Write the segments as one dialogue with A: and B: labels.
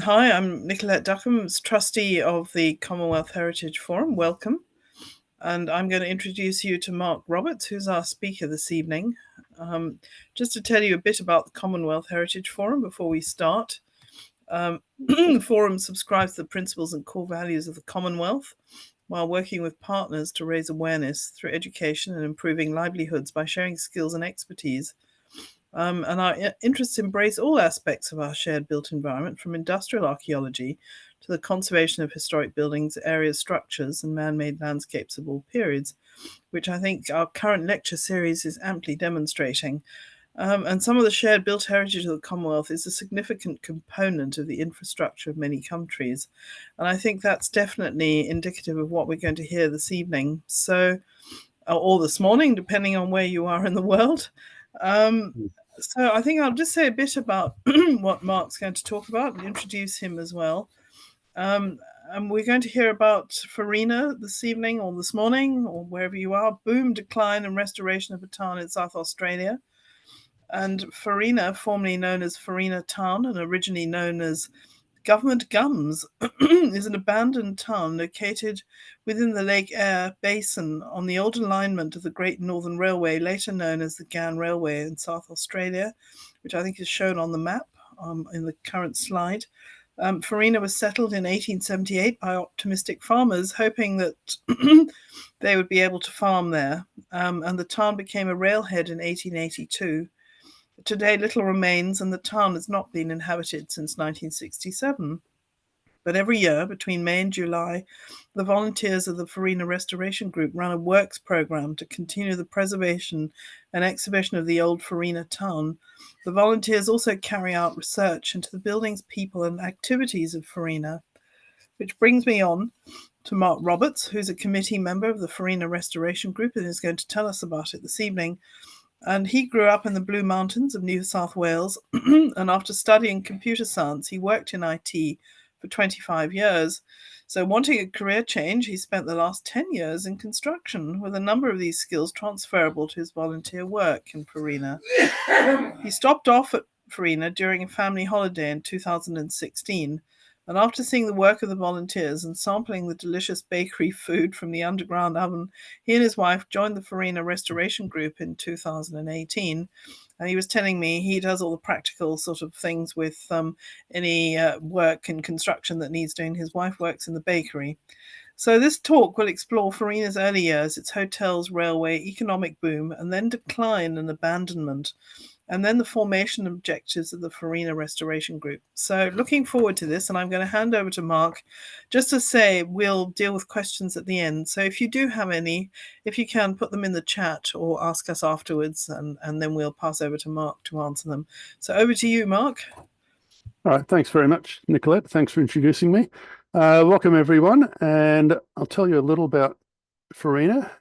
A: Hi, I'm Nicolette Duckham, trustee of the Commonwealth Heritage Forum. Welcome. And I'm going to introduce you to Mark Roberts, who's our speaker this evening. Just to tell you a bit about the Commonwealth Heritage Forum before we start. The Forum subscribes to the principles and core values of the Commonwealth while working with partners to raise awareness through education and improving livelihoods by sharing skills and expertise. And our interests embrace all aspects of our shared built environment, from industrial archaeology to the conservation of historic buildings, areas, structures, and man-made landscapes of all periods, which I think our current lecture series is amply demonstrating. And some of the shared built heritage of the Commonwealth is a significant component of the infrastructure of many countries. And I think that's definitely indicative of what we're going to hear this evening. Or this morning, depending on where you are in the world. So I think I'll just say a bit about what Mark's going to talk about and introduce him as well. And we're going to hear about Farina this evening or this morning or wherever you are, boom, decline and restoration of a town in South Australia. And Farina, formerly known as Farina Town and originally known as Government Gums, is an abandoned town located within the Lake Eyre Basin on the old alignment of the Great Northern Railway, later known as the Ghan Railway in South Australia, which I think is shown on the map in the current slide. Farina was settled in 1878 by optimistic farmers, hoping that they would be able to farm there, and the town became a railhead in 1882. Today, little remains, and the town has not been inhabited since 1967. But every year, between May and July, the volunteers of the Farina Restoration Group run a works program to continue the preservation and exhibition of the old Farina town. The volunteers also carry out research into the buildings, people, and activities of Farina, which brings me on to Mark Roberts, who's a committee member of the Farina Restoration Group and is going to tell us about it this evening. And he grew up in the Blue Mountains of New South Wales, and after studying computer science, he worked in IT for 25 years. So wanting a career change, he spent the last 10 years in construction, with a number of these skills transferable to his volunteer work in Farina. He stopped off at Farina during a family holiday in 2016, and after seeing the work of the volunteers and sampling the delicious bakery food from the underground oven, he and his wife joined the Farina Restoration Group in 2018. And he was telling me he does all the practical sort of things with any work and construction that needs doing. His wife works in the bakery. So this talk will explore Farina's early years, its hotels, railway, economic boom, and then decline and abandonment, and then the formation objectives of the Farina Restoration Group. So looking forward to this, and I'm going to hand over to Mark. Just to say, we'll deal with questions at the end. So if you do have any, if you can, put them in the chat or ask us afterwards, and then we'll pass over to Mark to answer them. So over to you, Mark.
B: All right, thanks very much, Nicolette. Thanks for introducing me. Welcome, everyone, and I'll tell you a little about Farina.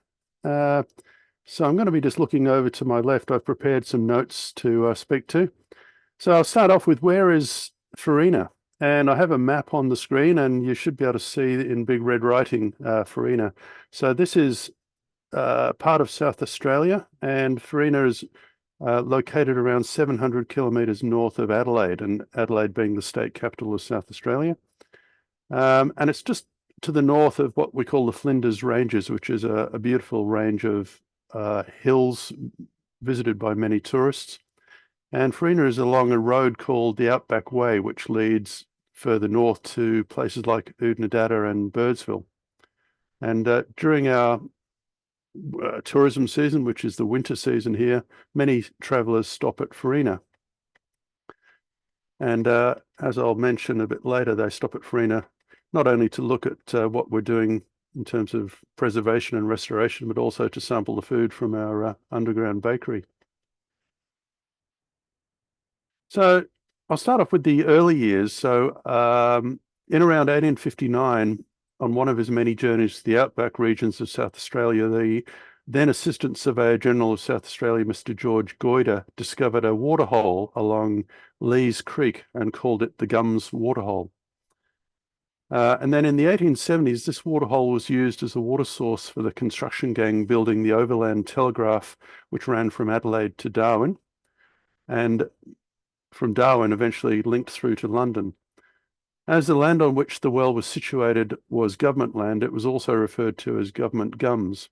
B: So I'm going to be just looking over to my left. I've prepared some notes to speak to. So I'll start off with, where is Farina? And I have a map on the screen, and you should be able to see in big red writing Farina. So this is part of South Australia, and Farina is located around 700 kilometres north of Adelaide, and Adelaide being the state capital of South Australia. And it's just to the north of what we call the Flinders Ranges, which is a beautiful range of hills visited by many tourists. And Farina is along a road called the Outback Way, which leads further north to places like Oodnadatta and Birdsville. And during our tourism season, which is the winter season here, many travellers stop at Farina. And as I'll mention a bit later, they stop at Farina not only to look at what we're doing in terms of preservation and restoration, but also to sample the food from our underground bakery. So I'll start off with the early years. So in around 1859, on one of his many journeys to the outback regions of South Australia, the then Assistant Surveyor General of South Australia, Mr. George Goyder, discovered a waterhole along Lees Creek and called it the Gums Waterhole. And then in the 1870s, this waterhole was used as a water source for the construction gang building the overland telegraph, which ran from Adelaide to Darwin, and from Darwin eventually linked through to London. As the land on which the well was situated was government land, it was also referred to as government gums.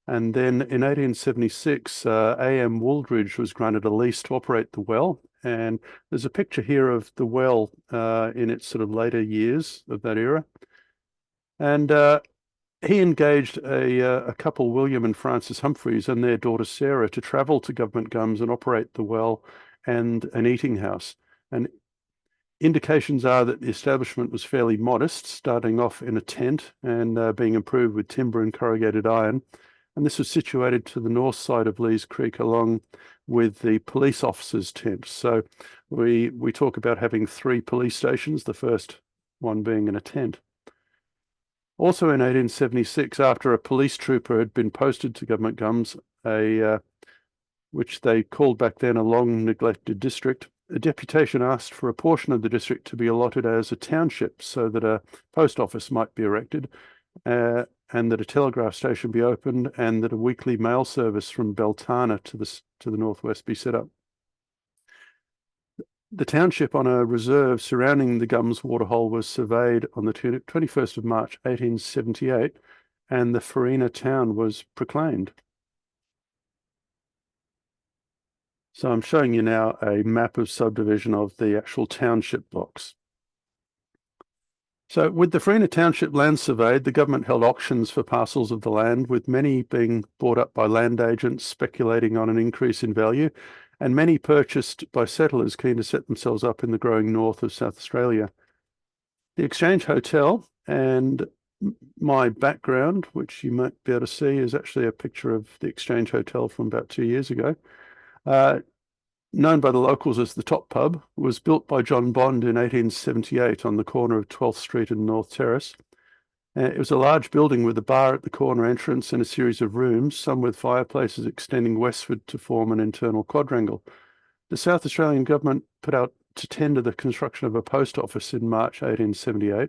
B: And then in 1876, A.M. Wooldridge was granted a lease to operate the well. And there's a picture here of the well in its sort of later years of that era. And he engaged a couple, William and Frances Humphreys, and their daughter Sarah, to travel to government gums and operate the well and an eating house. And indications are that the establishment was fairly modest, starting off in a tent and being improved with timber and corrugated iron. And this was situated to the north side of Lees Creek, along with the police officers' tent. So we talk about having 3 police stations, the first one being in a tent. Also in 1876, after a police trooper had been posted to government gums, which they called back then a long neglected district, a deputation asked for a portion of the district to be allotted as a township so that a post office might be erected, and that a telegraph station be opened, and that a weekly mail service from Beltana to the northwest be set up. The township on a reserve surrounding the Gums waterhole was surveyed on the 21st of March 1878, and the Farina town was proclaimed. So I'm showing you now a map of subdivision of the actual township blocks. So with the Farina Township land surveyed, the government held auctions for parcels of the land, with many being bought up by land agents speculating on an increase in value, and many purchased by settlers keen to set themselves up in the growing north of South Australia. The Exchange Hotel, and my background, which you might be able to see, is actually a picture of the Exchange Hotel from about 2 years ago. Known by the locals as the Top Pub, was built by John Bond in 1878 on the corner of 12th Street and North Terrace. It was a large building with a bar at the corner entrance and a series of rooms, some with fireplaces extending westward to form an internal quadrangle. The South Australian government put out to tender the construction of a post office in March 1878,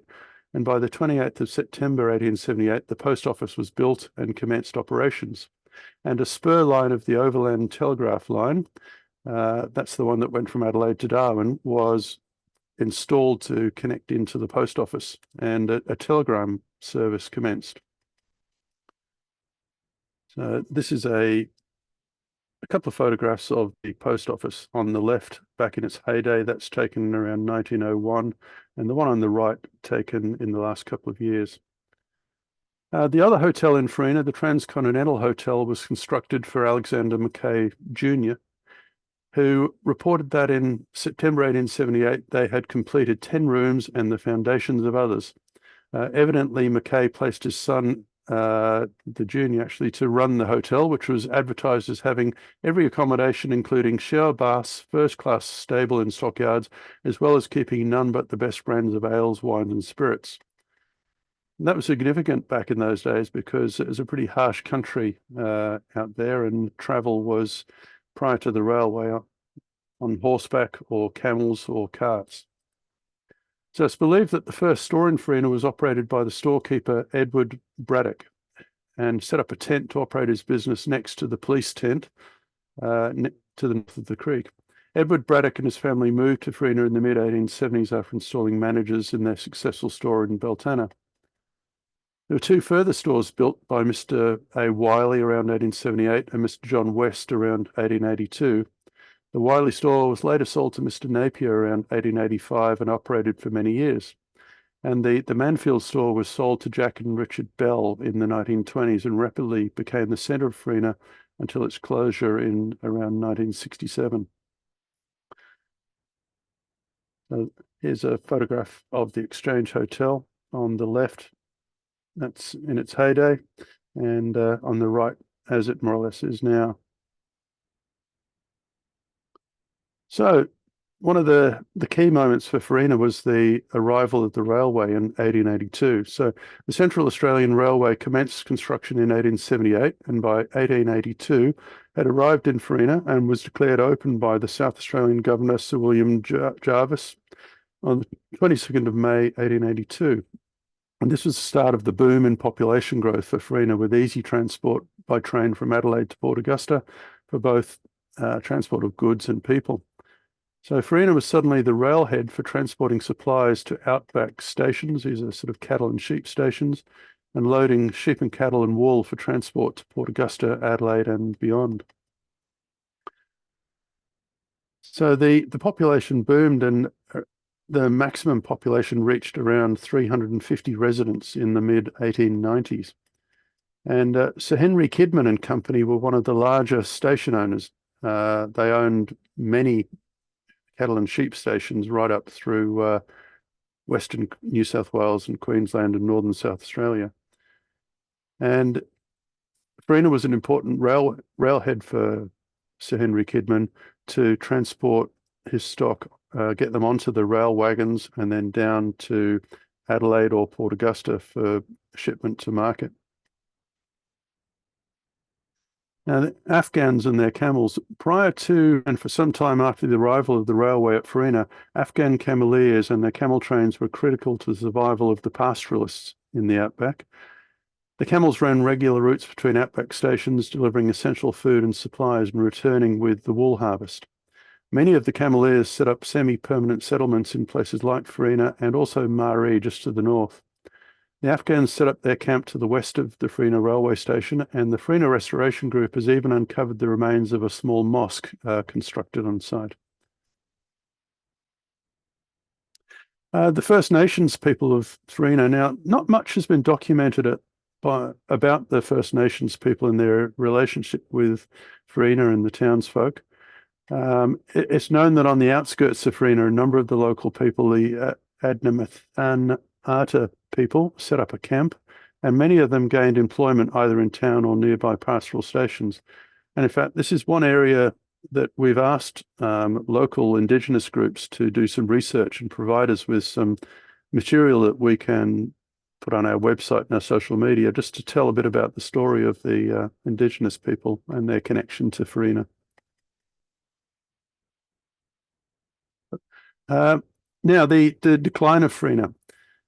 B: and by the 28th of September 1878, the post office was built and commenced operations. And a spur line of the Overland Telegraph line, that's the one that went from Adelaide to Darwin, was installed to connect into the post office, and a telegram service commenced. So this is a couple of photographs of the post office on the left back in its heyday. That's taken around 1901, and the one on the right taken in the last couple of years. The other hotel in Farina, the Transcontinental Hotel, was constructed for Alexander Mackay Jr., who reported that in September 1878 they had completed 10 rooms and the foundations of others. Evidently, Mackay placed his son, the junior actually, to run the hotel, which was advertised as having every accommodation, including shower baths, first-class stable and stockyards, as well as keeping none but the best brands of ales, wines and spirits. And that was significant back in those days because it was a pretty harsh country out there, and travel was, prior to the railway, on horseback or camels or carts. So it's believed that the first store in Farina was operated by the storekeeper Edward Braddock, and set up a tent to operate his business next to the police tent to the north of the creek. Edward Braddock and his family moved to Farina in the mid-1870s after installing managers in their successful store in Beltana. There were 2 further stores built by Mr. A. Wiley around 1878 and Mr. John West around 1882. The Wiley store was later sold to Mr. Napier around 1885 and operated for many years. And the Manfield store was sold to Jack and Richard Bell in the 1920s and rapidly became the centre of Farina until its closure in around 1967. So here's a photograph of the Exchange Hotel on the left. That's in its heyday, and on the right, as it more or less is now. So one of the key moments for Farina was the arrival of the railway in 1882. So the Central Australian Railway commenced construction in 1878, and by 1882 had arrived in Farina and was declared open by the South Australian Governor, Sir William Jarvis, on the 22nd of May 1882. And this was the start of the boom in population growth for Farina, with easy transport by train from Adelaide to Port Augusta for both transport of goods and people. So Farina was suddenly the railhead for transporting supplies to outback stations. These are sort of cattle and sheep stations, and loading sheep and cattle and wool for transport to Port Augusta, Adelaide, and beyond. So the population boomed, and the maximum population reached around 350 residents in the mid 1890s. And Sir Henry Kidman and Company were one of the larger station owners. They owned many cattle and sheep stations right up through Western New South Wales and Queensland and Northern South Australia. And Farina was an important railhead for Sir Henry Kidman to transport his stock, get them onto the rail wagons and then down to Adelaide or Port Augusta for shipment to market. Now, the Afghans and their camels, prior to and for some time after the arrival of the railway at Farina, Afghan cameleers and their camel trains were critical to the survival of the pastoralists in the outback. The camels ran regular routes between outback stations, delivering essential food and supplies and returning with the wool harvest. Many of the cameleers set up semi-permanent settlements in places like Farina and also Maree, just to the north. The Afghans set up their camp to the west of the Farina railway station, and the Farina Restoration Group has even uncovered the remains of a small mosque constructed on site. The First Nations people of Farina, now, not much has been documented about the First Nations people and their relationship with Farina and the townsfolk. It's known that on the outskirts of Farina, a number of the local people, the Adnyamathan Arta people, set up a camp, and many of them gained employment either in town or nearby pastoral stations. And in fact, this is one area that we've asked local Indigenous groups to do some research and provide us with some material that we can put on our website and our social media, just to tell a bit about the story of the Indigenous people and their connection to Farina. Now, the decline of Farina.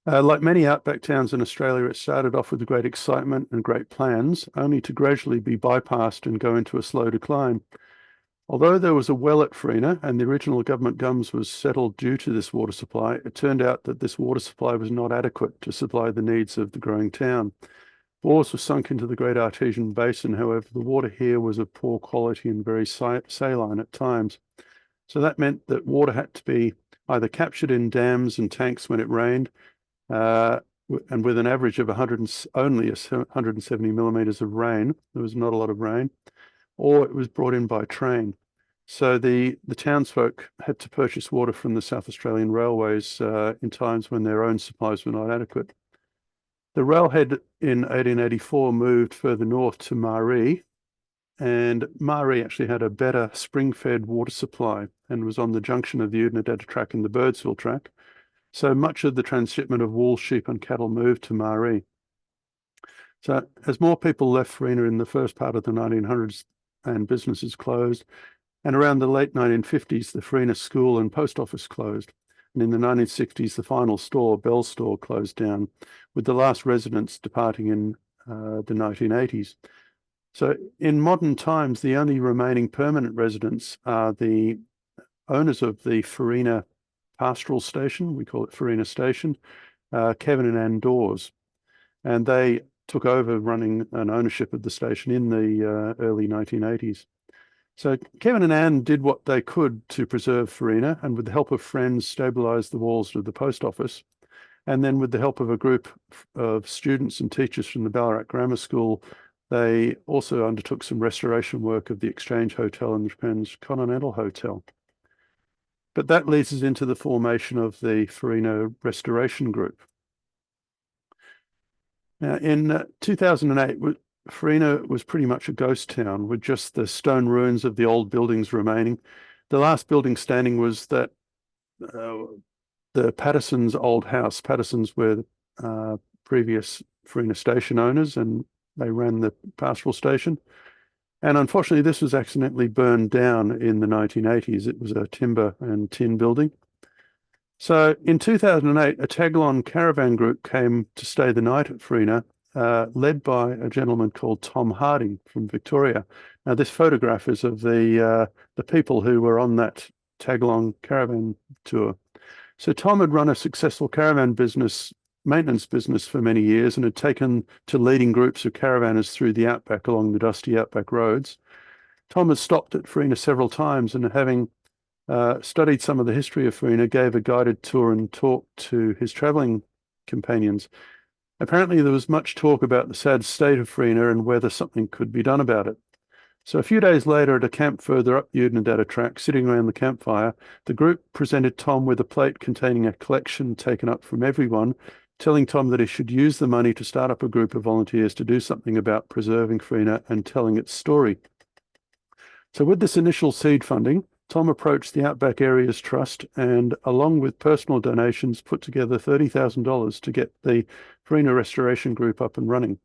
B: Like many outback towns in Australia, it started off with great excitement and great plans, only to gradually be bypassed and go into a slow decline. Although there was a well at Farina and the original government gums was settled due to this water supply, it turned out that this water supply was not adequate to supply the needs of the growing town. Bores were sunk into the Great Artesian Basin. However, the water here was of poor quality and very saline at times. So that meant that water had to be either captured in dams and tanks when it rained, and with an average of only 170 millimeters of rain, there was not a lot of rain, or it was brought in by train. So the townsfolk had to purchase water from the South Australian Railways in times when their own supplies were not adequate. The railhead in 1884 moved further north to Maree, and Maree actually had a better spring-fed water supply and was on the junction of the Udnadatta track and the Birdsville track. So much of the transshipment of wool, sheep, and cattle moved to Maree. So as more people left Farina in the first part of the 1900s and businesses closed, and around the late 1950s, the Farina School and Post Office closed. And in the 1960s, the final store, Bell Store, closed down, with the last residents departing in the 1980s. So in modern times, the only remaining permanent residents are the owners of the Farina Pastoral Station, we call it Farina Station, Kevin and Ann Dawes. And they took over running and ownership of the station in the early 1980s. So Kevin and Ann did what they could to preserve Farina, and with the help of friends, stabilised the walls of the post office. And then with the help of a group of students and teachers from the Ballarat Grammar School, they also undertook some restoration work of the Exchange Hotel and the Transcontinental Hotel. But that leads us into the formation of the Farina Restoration Group. Now, in 2008, Farina was pretty much a ghost town with just the stone ruins of the old buildings remaining. The last building standing was that the Pattersons' old house. Pattersons were the previous Farina station owners, and they ran the pastoral station. And unfortunately, this was accidentally burned down in the 1980s. It was a timber and tin building. So in 2008, a Tagalong caravan group came to stay the night at Farina, led by a gentleman called Tom Harding from Victoria. Now, this photograph is of the people who were on that tag-along caravan tour. So Tom had run a successful caravan business, maintenance business for many years, and had taken to leading groups of caravanners through the outback along the dusty outback roads. Tom had stopped at Farina several times, and having studied some of the history of Farina, gave a guided tour and talk to his travelling companions. Apparently, there was much talk about the sad state of Farina and whether something could be done about it. So a few days later, at a camp further up Udinadatta track, sitting around the campfire, the group presented Tom with a plate containing a collection taken up from everyone, telling Tom that he should use the money to start up a group of volunteers to do something about preserving Farina and telling its story. So with this initial seed funding, Tom approached the Outback Areas Trust and, along with personal donations, put together $30,000 to get the Farina Restoration Group up and running.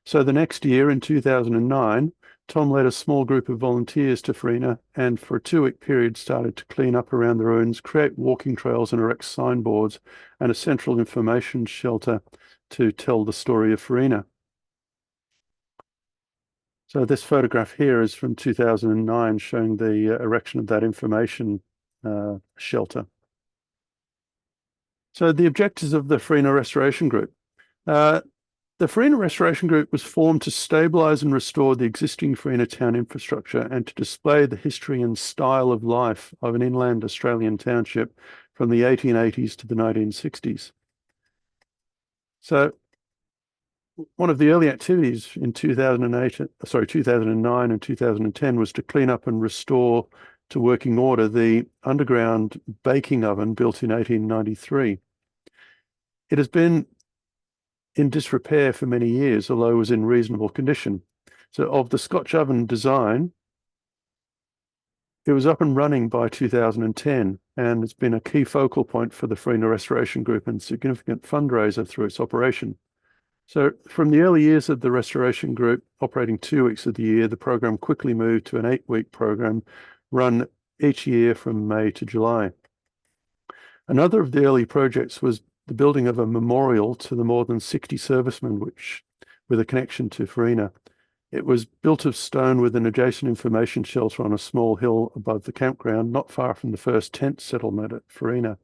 B: So the next year, in 2009, Tom led a small group of volunteers to Farina and for a 2-week period started to clean up around the ruins, create walking trails and erect signboards and a central information shelter to tell the story of Farina. So this photograph here is from 2009 showing the erection of that information shelter. So the objectives of the Farina Restoration Group. The Farina Restoration Group was formed to stabilise and restore the existing Farina town infrastructure and to display the history and style of life of an inland Australian township from the 1880s to the 1960s. So one of the early activities in 2009 and 2010 was to clean up and restore to working order the underground baking oven built in 1893. It has been in disrepair for many years, although it was in reasonable condition. So of the Scotch oven design, it was up and running by 2010, and it's been a key focal point for the Farina Restoration Group and significant fundraiser through its operation. So from the early years of the Restoration Group, operating 2 weeks of the year, the program quickly moved to an 8-week program run each year from May to July. Another of the early projects was the building of a memorial to the more than 60 servicemen with a connection to Farina. It was built of stone with an adjacent information shelter on a small hill above the campground, not far from the first tent settlement at Farina.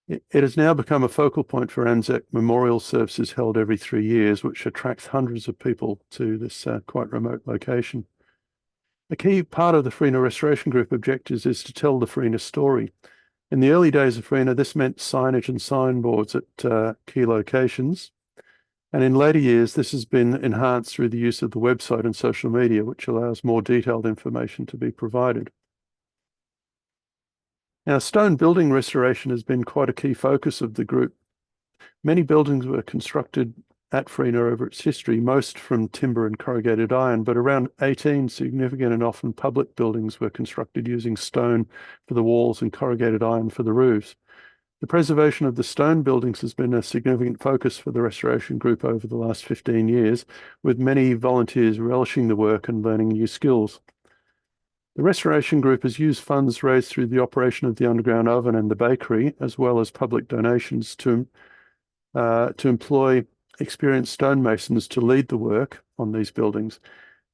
B: It has now become a focal point for Anzac memorial services held every 3 years, which attracts hundreds of people to this quite remote location. A key part of the Farina Restoration Group objectives is to tell the Farina story. In the early days of Farina, this meant signage and signboards at key locations. And in later years, this has been enhanced through the use of the website and social media, which allows more detailed information to be provided. Now, stone building restoration has been quite a key focus of the group. Many buildings were constructed at Farina over its history, most from timber and corrugated iron, but around 18 significant and often public buildings were constructed using stone for the walls and corrugated iron for the roofs. The preservation of the stone buildings has been a significant focus for the Restoration Group over the last 15 years, with many volunteers relishing the work and learning new skills. The Restoration Group has used funds raised through the operation of the underground oven and the bakery, as well as public donations to employ experienced stonemasons to lead the work on these buildings.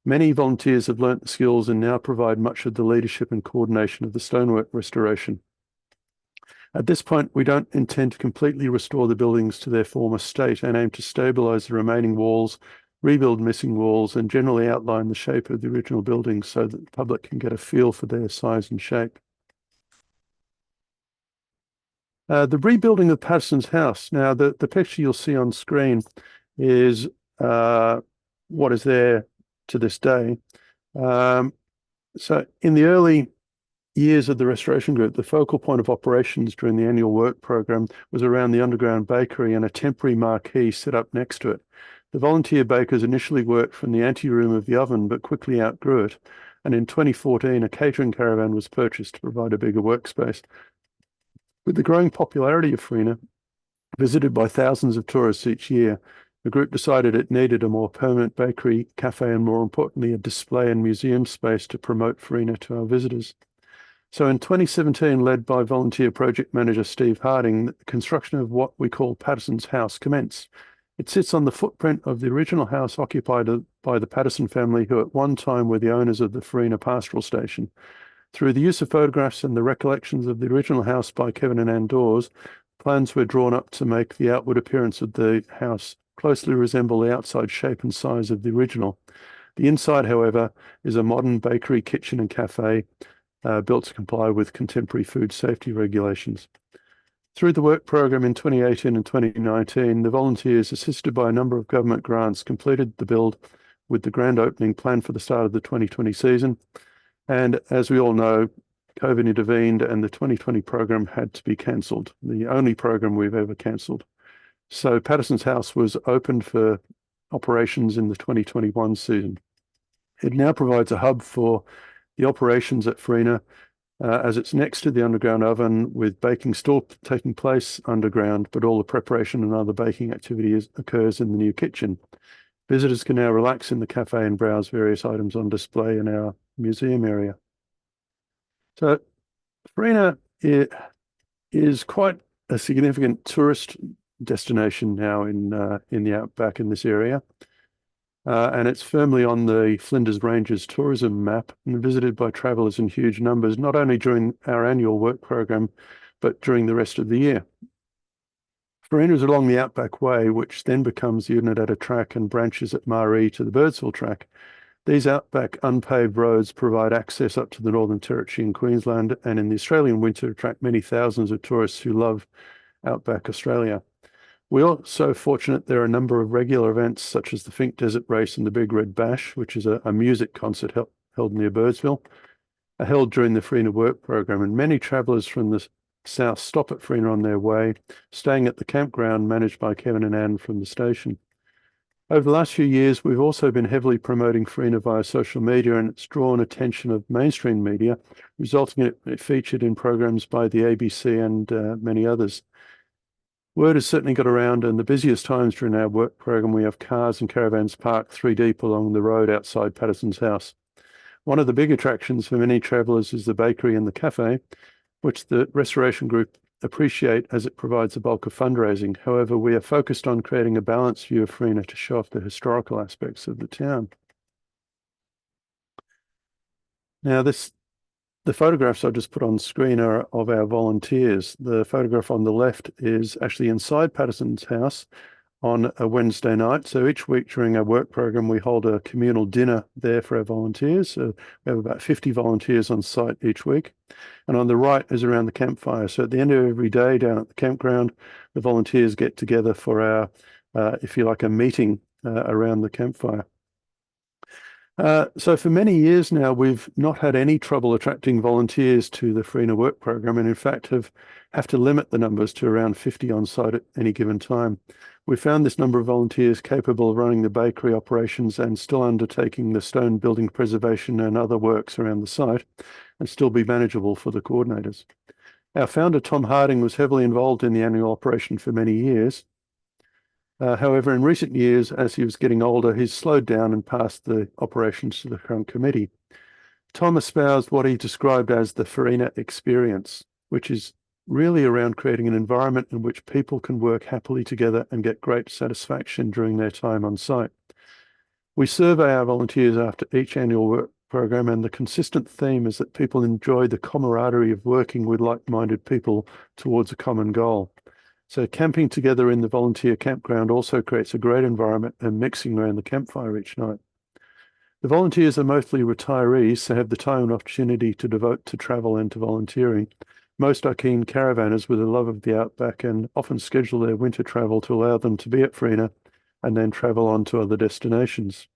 B: Many volunteers have learnt the skills and now provide much of the leadership and coordination of the stonework restoration. At this point, we don't intend to completely restore the buildings to their former state and aim to stabilise the remaining walls, rebuild missing walls, and generally outline the shape of the original buildings so that the public can get a feel for their size and shape. The rebuilding of Patterson's house. Now, the picture you'll see on screen is what is there to this day. So in the early years of the Restoration Group, the focal point of operations during the annual work program was around the underground bakery and a temporary marquee set up next to it. The volunteer bakers initially worked from the anteroom of the oven, but quickly outgrew it. And in 2014, a catering caravan was purchased to provide a bigger workspace. With the growing popularity of Farina, visited by thousands of tourists each year, the group decided it needed a more permanent bakery, cafe, and more importantly, a display and museum space to promote Farina to our visitors. So in 2017, led by volunteer project manager Steve Harding, the construction of what we call Patterson's house commenced. It sits on the footprint of the original house occupied by the Patterson family, who at one time were the owners of the Farina Pastoral Station. Through the use of photographs and the recollections of the original house by Kevin and Ann Dawes, plans were drawn up to make the outward appearance of the house closely resemble the outside shape and size of the original. The inside, however, is a modern bakery, kitchen and cafe built to comply with contemporary food safety regulations. Through the work program in 2018 and 2019, the volunteers, assisted by a number of government grants, completed the build with the grand opening planned for the start of the 2020 season. And as we all know, COVID intervened and the 2020 program had to be cancelled, the only program we've ever cancelled. So Patterson's House was opened for operations in the 2021 season. It now provides a hub for the operations at Farina, as it's next to the underground oven, with baking still taking place underground, but all the preparation and other baking activity occurs in the new kitchen. Visitors can now relax in the cafe and browse various items on display in our museum area. So Farina is quite a significant tourist destination now in the outback in this area. And it's firmly on the Flinders Ranges tourism map and visited by travellers in huge numbers, not only during our annual work program, but during the rest of the year. Farina is along the Outback Way, which then becomes the Unadata track and branches at Maree to the Birdsville track. These outback unpaved roads provide access up to the Northern Territory in Queensland, and in the Australian winter attract many thousands of tourists who love outback Australia. We're also fortunate there are a number of regular events such as the Fink Desert Race and the Big Red Bash, which is a music concert held near Birdsville, are held during the Farina work program, and many travellers from the south stop at Farina on their way, staying at the campground managed by Kevin and Ann from the station. Over the last few years, we've also been heavily promoting Farina via social media, and it's drawn attention of mainstream media, resulting in it featured in programs by the ABC and many others. Word has certainly got around, and the busiest times during our work program, we have cars and caravans parked 3 deep along the road outside Patterson's house. One of the big attractions for many travellers is the bakery and the cafe, which the restoration group appreciate as it provides a bulk of fundraising. However, we are focused on creating a balanced view of Farina to show off the historical aspects of the town. Now, the photographs I just put on screen are of our volunteers. The photograph on the left is actually inside Patterson's house on a Wednesday night. So each week during our work program, we hold a communal dinner there for our volunteers. So we have about 50 volunteers on site each week. And on the right is around the campfire. So at the end of every day down at the campground, the volunteers get together for our, if you like, a meeting around the campfire. So for many years now, we've not had any trouble attracting volunteers to the Farina work program, and in fact have to limit the numbers to around 50 on site at any given time. We found this number of volunteers capable of running the bakery operations and still undertaking the stone building preservation and other works around the site, and still be manageable for the coordinators. Our founder, Tom Harding, was heavily involved in the annual operation for many years. However, in recent years, as he was getting older, he's slowed down and passed the operations to the current committee. Tom espoused what he described as the Farina experience, which is really around creating an environment in which people can work happily together and get great satisfaction during their time on site. We survey our volunteers after each annual work program, and the consistent theme is that people enjoy the camaraderie of working with like-minded people towards a common goal. So camping together in the volunteer campground also creates a great environment and mixing around the campfire each night. The volunteers are mostly retirees, so have the time and opportunity to devote to travel and to volunteering. Most are keen caravanners with a love of the outback and often schedule their winter travel to allow them to be at Farina and then travel on to other destinations.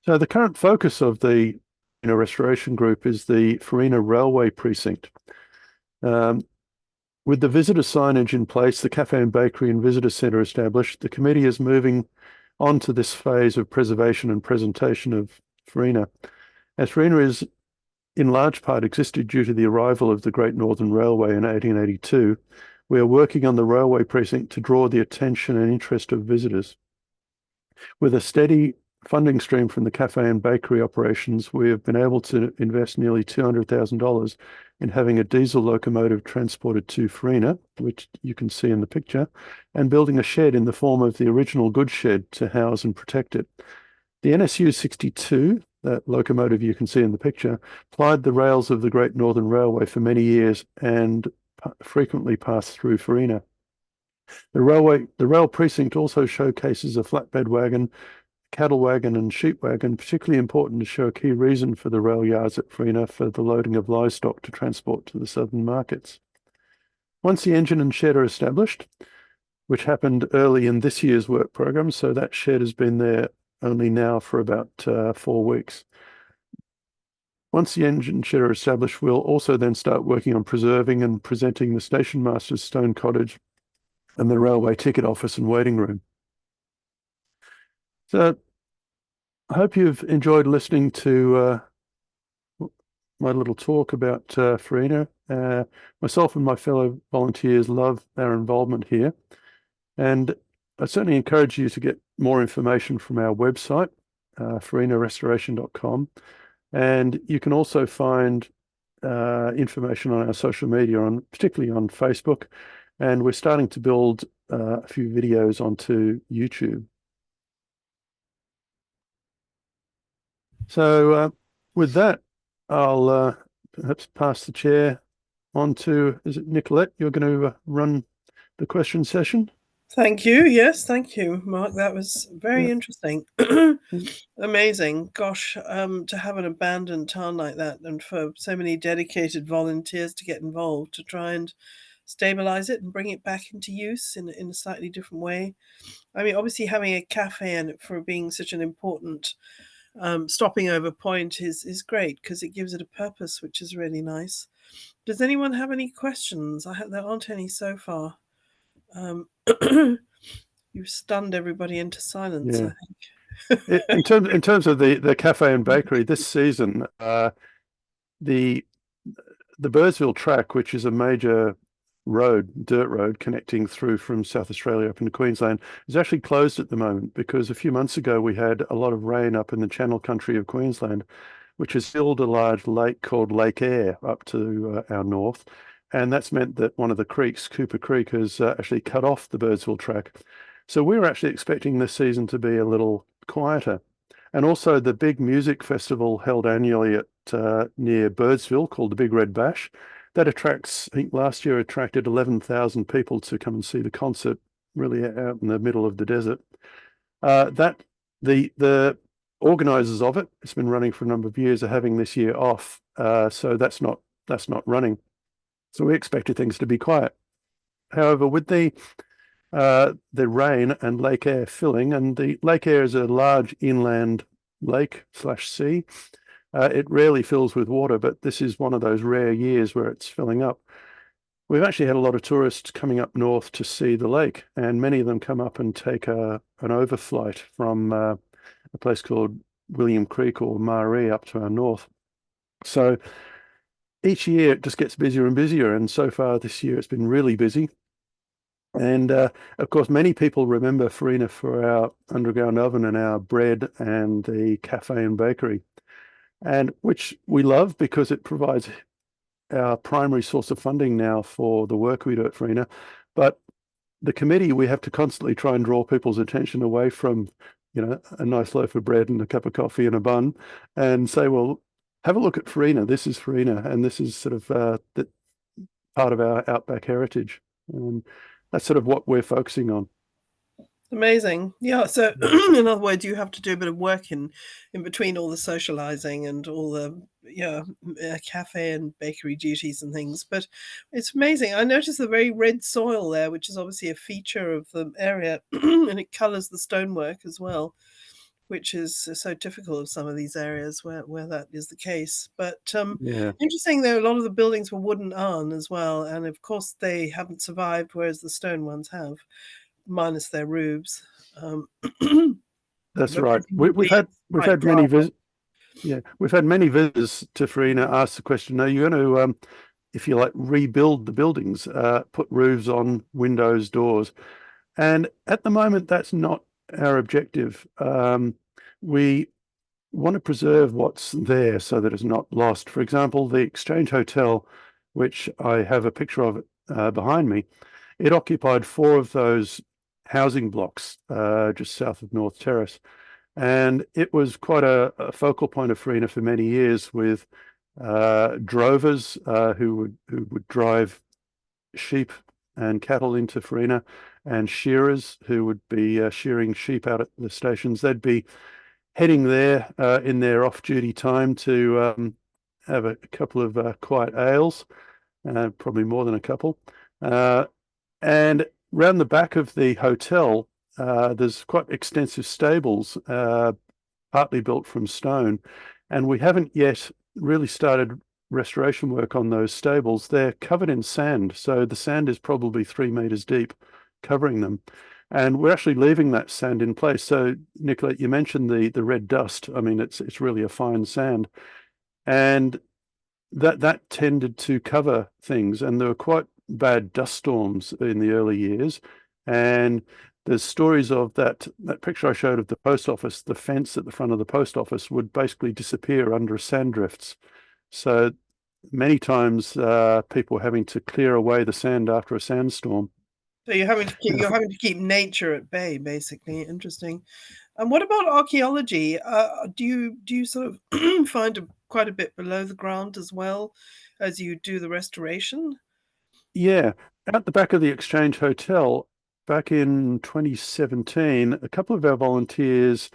B: So the current focus of the restoration group is the Farina Railway Precinct. With the visitor signage in place, the cafe and bakery and visitor centre established, the committee is moving on to this phase of preservation and presentation of Farina. As Farina is in large part existed due to the arrival of the Great Northern Railway in 1882, we are working on the railway precinct to draw the attention and interest of visitors. With a steady funding stream from the cafe and bakery operations, we have been able to invest nearly $200,000 in having a diesel locomotive transported to Farina, which you can see in the picture, and building a shed in the form of the original goods shed to house and protect it. The NSU 62 that locomotive you can see in the picture, plied the rails of the Great Northern Railway for many years and frequently passed through Farina. The rail precinct also showcases a flatbed wagon, cattle wagon, and sheep wagon, particularly important to show a key reason for the rail yards at Farina for the loading of livestock to transport to the southern markets. Once the engine and shed are established, which happened early in this year's work program, so that shed has been there only now for about 4 weeks. Once the engine shed are established, we'll also then start working on preserving and presenting the station master's stone cottage and the railway ticket office and waiting room. So I hope you've enjoyed listening to my little talk about Farina. Myself and my fellow volunteers love our involvement here. And I certainly encourage you to get more information from our website, farinarestoration.com. And you can also find information on our social media, particularly on Facebook. And we're starting to build a few videos onto YouTube. So with that, I'll perhaps pass the chair on to, is it Nicolette? You're going to run the question session?
A: Thank you. Yes, thank you, Mark. That was
B: Yeah.
A: very interesting. Amazing. Gosh, to have an abandoned town like that and for so many dedicated volunteers to get involved to try and stabilize it and bring it back into use in a slightly different way. I mean, obviously, having a cafe in it for being such an important stopping over point is great because it gives it a purpose, which is really nice. Does anyone have any questions? I hope there aren't any so far. Um, you've stunned everybody into silence,
B: Yeah.
A: I think.
B: In terms of the cafe and bakery this season, the Birdsville track, which is a major dirt road connecting through from South Australia up into Queensland, is actually closed at the moment because a few months ago we had a lot of rain up in the Channel Country of Queensland, which has filled a large lake called Lake Eyre up to our north. And that's meant that one of the creeks, Cooper Creek, has actually cut off the Birdsville track. So we're actually expecting this season to be a little quieter. And also the big music festival held annually at near Birdsville called the Big Red Bash. That attracts, I think last year attracted 11,000 people to come and see the concert, really out in the middle of the desert. That the organisers of it, it's been running for a number of years, are having this year off, so that's not running. So we expected things to be quiet. However, with the rain and Lake Eyre filling, and the Lake Eyre is a large inland lake/sea. It rarely fills with water, but this is one of those rare years where it's filling up. We've actually had a lot of tourists coming up north to see the lake, and many of them come up and take an overflight from a place called William Creek or Maree up to our north. So each year it just gets busier and busier, and so far this year it's been really busy. And of course, many people remember Farina for our underground oven and our bread and the cafe and bakery, and which we love because it provides our primary source of funding now for the work we do at Farina. But the committee, we have to constantly try and draw people's attention away from, a nice loaf of bread and a cup of coffee and a bun, and say, well, have a look at Farina. This is Farina, and this is sort of the part of our outback heritage. And that's sort of what we're focusing on.
A: Amazing. Yeah. So, in other words, you have to do a bit of work in between all the socializing and all the cafe and bakery duties and things. But it's amazing. I noticed the very red soil there, which is obviously a feature of the area, and it colours the stonework as well, which is so typical of some of these areas where that is the case. But
B: Yeah,
A: interesting, though, a lot of the buildings were wooden iron as well, and of course they haven't survived, whereas the stone ones have, minus their roofs. Um,
B: that's
A: but
B: right.
A: presumably it's
B: We've
A: quite
B: had many
A: durable.
B: visitors. Yeah, we've had many visitors to Farina ask the question: are you going to, if you like, rebuild the buildings, put roofs on, windows, doors? And at the moment, that's not our objective. We want to preserve what's there so that it's not lost. For example, the Exchange Hotel, which I have a picture of behind me, it occupied four of those housing blocks just south of North Terrace. And it was quite a focal point of Farina for many years with drovers who would drive sheep and cattle into Farina, and shearers who would be shearing sheep out at the stations. They'd be heading there in their off-duty time to have a couple of quiet ales, probably more than a couple. Uh, and round the back of the hotel, there's quite extensive stables, partly built from stone. And we haven't yet really started restoration work on those stables. They're covered in sand, so the sand is probably 3 meters deep, covering them. And we're actually leaving that sand in place. So, Nicolette, you mentioned the red dust. I mean, it's really a fine sand, and that tended to cover things. And there were quite bad dust storms in the early years, and there's stories of that picture I showed of the post office. The fence at the front of the post office would basically disappear under sand drifts. So many times people were having to clear away the sand after a sandstorm.
A: So
B: Now,
A: you're having to keep nature at bay, basically. Interesting. And what about archaeology? Do you sort of find quite a bit below the ground as well as you do the restoration?
B: yeah, at the back of the Exchange Hotel back in 2017, a couple of our volunteers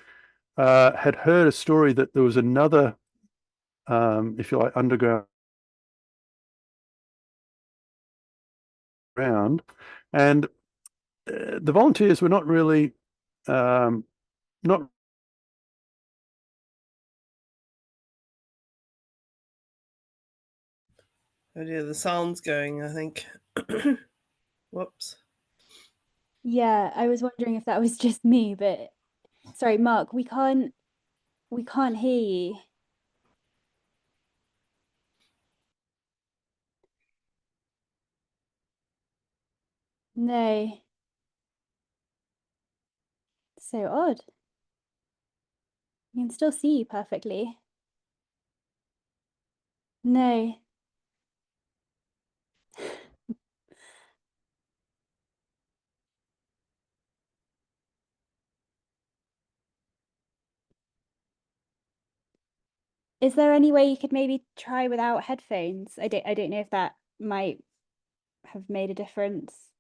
B: had heard a story that there was another, if you like, underground, and the volunteers were not really not
A: Oh dear, the sound's going, I think. Whoops.
C: Yeah, I was wondering if that was just me, but sorry, Mark, we can't hear you. No. So odd. I can still see you perfectly. No. Is there any way you could maybe try without headphones? I don't know if that might have made a difference.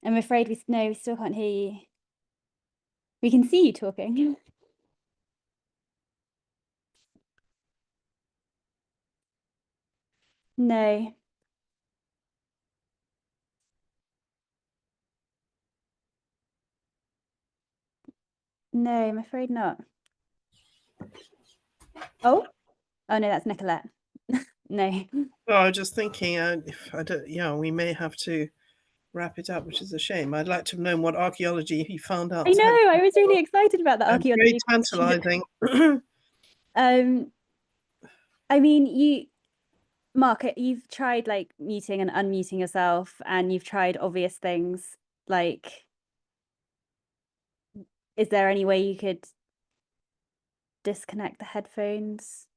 C: I'm afraid we still can't hear you. We can see you talking. No. No, I'm afraid not. Oh? Oh no, that's Nicolette. No.
A: Well, I was just thinking, if I don't, yeah, we may have to wrap it up, which is a shame. I'd like to have known what archaeology he found
C: I know,
A: outside.
C: I was really excited about the
A: Very
C: archaeology question.
A: tantalizing.
C: I mean, Mark, you've tried like muting and unmuting yourself, and you've tried obvious things. Like, is there any way you could disconnect the headphones?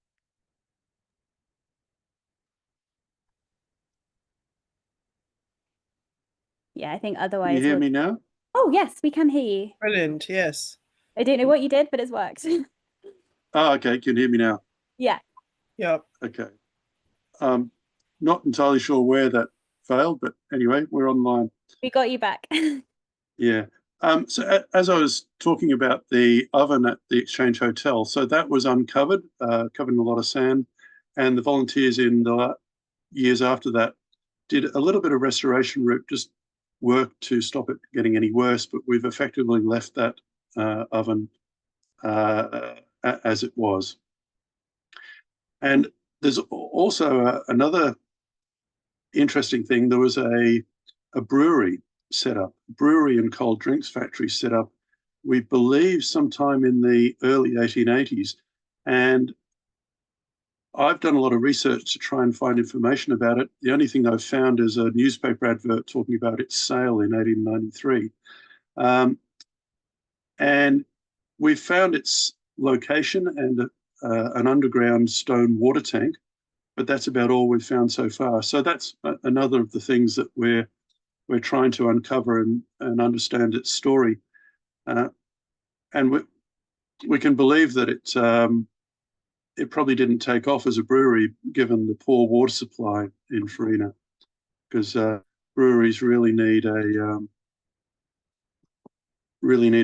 C: Yeah, I think
B: Can
C: otherwise
B: you hear
C: we'll...
B: me now?
C: Oh, yes, we can hear you.
A: Brilliant. Yes.
C: I don't know what you did, but it's worked.
B: Oh, okay. Can you hear me now?
C: Yeah,
A: Yeah.
B: Okay. Not entirely sure where that failed, but anyway, we're online.
C: we got you back.
B: Yeah. So as I was talking about the oven at the Exchange Hotel, so that was uncovered, covered in a lot of sand, and the volunteers in the years after that did a little bit of restoration work, just work to stop it getting any worse, but we've effectively left that oven as it was. And there's also another interesting thing. There was a brewery set up, brewery and cold drinks factory set up, we believe sometime in the early 1880s. And I've done a lot of research to try and find information about it. The only thing I've found is a newspaper advert talking about its sale in 1893. And we've found its location and an underground stone water tank. but that's about all we've found so far. So that's another of the things that we're trying to uncover and understand its story. And we can believe that it probably didn't take off as a brewery given the poor water supply in Farina, because breweries really need a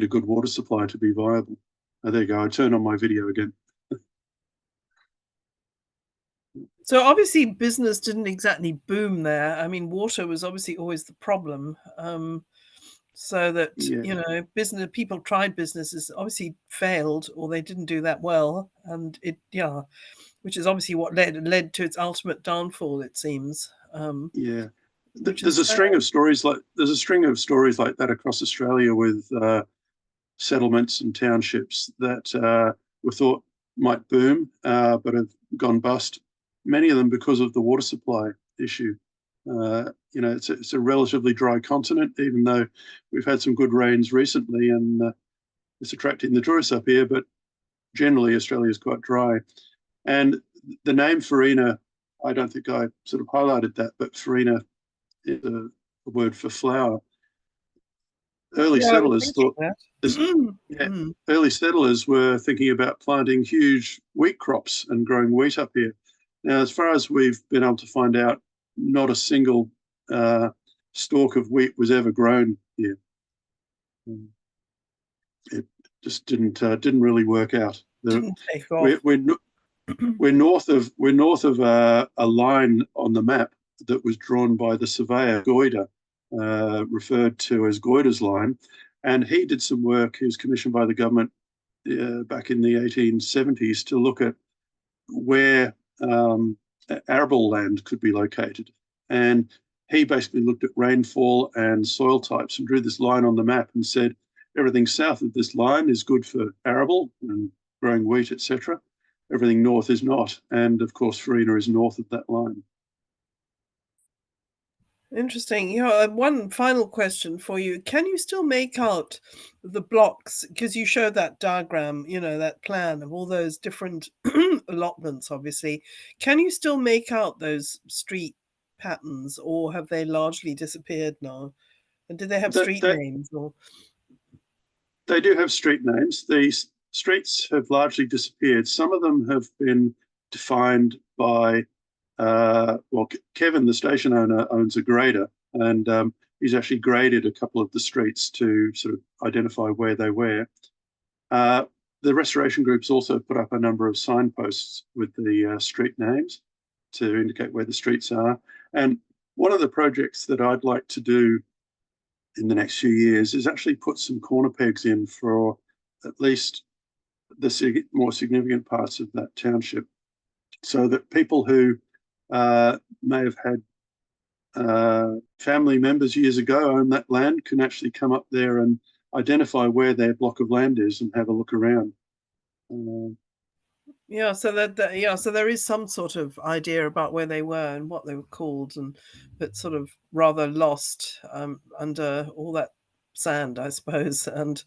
B: good water supply to be viable. Oh, there you go. I turned on my video again.
A: So obviously business didn't exactly boom there. I mean, water was obviously always the problem. So that,
B: Yeah.
A: people tried businesses, obviously failed, or they didn't do that well. And which is obviously what led to its ultimate downfall, it seems.
B: Yeah.
A: Which
B: There's
A: is
B: a string of stories like that across Australia with settlements and townships that were thought might boom, but have gone bust. Many of them because of the water supply issue. It's a relatively dry continent, even though we've had some good rains recently, and it's attracting the tourists up here. But generally, Australia is quite dry. And the name Farina, I don't think I sort of highlighted that, but Farina is a word for flour. Early
A: I was
B: settlers
A: thinking
B: thought
A: that.
B: this, yeah, early settlers were thinking about planting huge wheat crops and growing wheat up here. Now, as far as we've been able to find out, not a single stalk of wheat was ever grown here. It just didn't really work out.
A: Didn't take off.
B: We're north of a line on the map that was drawn by the surveyor Goyder, referred to as Goyder's line, and he did some work. He was commissioned by the government back in the 1870s to look at where arable land could be located, and he basically looked at rainfall and soil types and drew this line on the map and said everything south of this line is good for arable and growing wheat, etc. Everything north is not, and of course Farina is north of that line.
A: Interesting. One final question for you. Can you still make out the blocks? Because you showed that diagram, that plan of all those different allotments, obviously. Can you still make out those street patterns, or have they largely disappeared now? And do they have street names? Or
B: They do have street names. The streets have largely disappeared. Some of them have been defined by Kevin, the station owner, owns a grader, and he's actually graded a couple of the streets to sort of identify where they were. The restoration groups also put up a number of signposts with the street names to indicate where the streets are. And one of the projects that I'd like to do in the next few years is actually put some corner pegs in for at least the more significant parts of that township, so that people who may have had family members years ago own that land can actually come up there and identify where their block of land is and have a look around.
A: so there is some sort of idea about where they were and what they were called, but sort of rather lost under all that sand, I suppose. And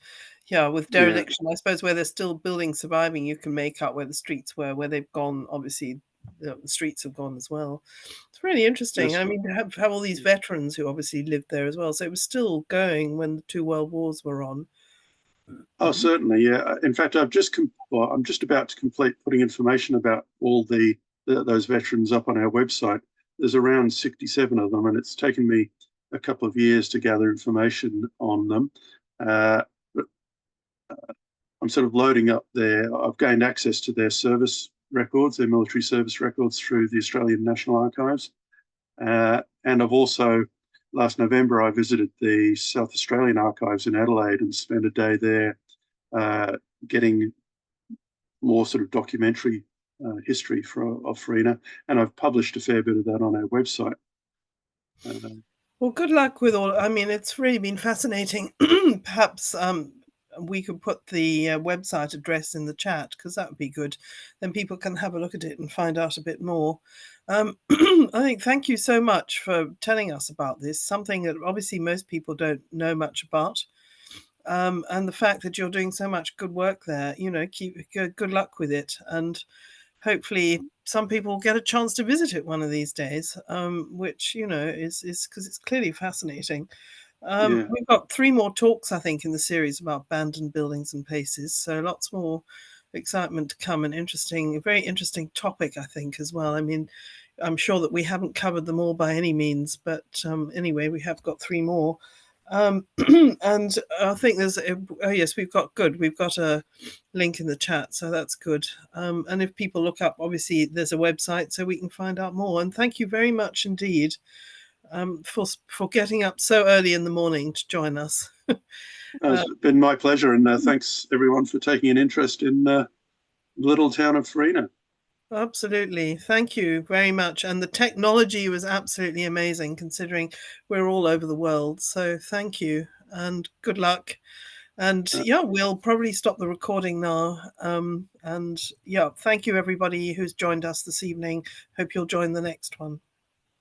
A: with dereliction, I suppose, where there's still buildings surviving, you can make out where the streets were. Where they've gone, obviously, the streets have gone as well. It's really interesting. I mean, to have all these veterans who obviously lived there as well. So it was still going when the two world wars were on.
B: Oh, certainly, yeah. In fact, I'm just about to complete putting information about all those veterans up on our website. There's around 67 of them, and it's taken me a couple of years to gather information on them. But I'm sort of loading up I've gained access to their service records, their military service records, through the Australian National Archives. And I've also, last November, I visited the South Australian Archives in Adelaide and spent a day there getting more sort of documentary history of Farina, and I've published a fair bit of that on our website.
A: Well, good luck with all. I mean, it's really been fascinating. Perhaps we could put the website address in the chat, because that would be good. Then people can have a look at it and find out a bit more. I think thank you so much for telling us about this, something that obviously most people don't know much about. And the fact that you're doing so much good work there, keep good luck with it. And hopefully some people will get a chance to visit it one of these days, which, is because it's clearly fascinating. We've got 3 more talks, I think, in the series about abandoned buildings and places. So lots more excitement to come, and a very interesting topic, I think, as well. I mean, I'm sure that we haven't covered them all by any means, but anyway, we have got 3 more. And I think yes, we've got a link in the chat, so that's good. And if people look up, obviously there's a website so we can find out more. And thank you very much indeed for getting up so early in the morning to join us.
D: It's been my pleasure, and thanks everyone for taking an interest in the little town of Farina.
A: Absolutely. Thank you very much. And the technology was absolutely amazing considering we're all over the world. So thank you and good luck. And we'll probably stop the recording now. And thank you everybody who's joined us this evening. Hope you'll join the next one.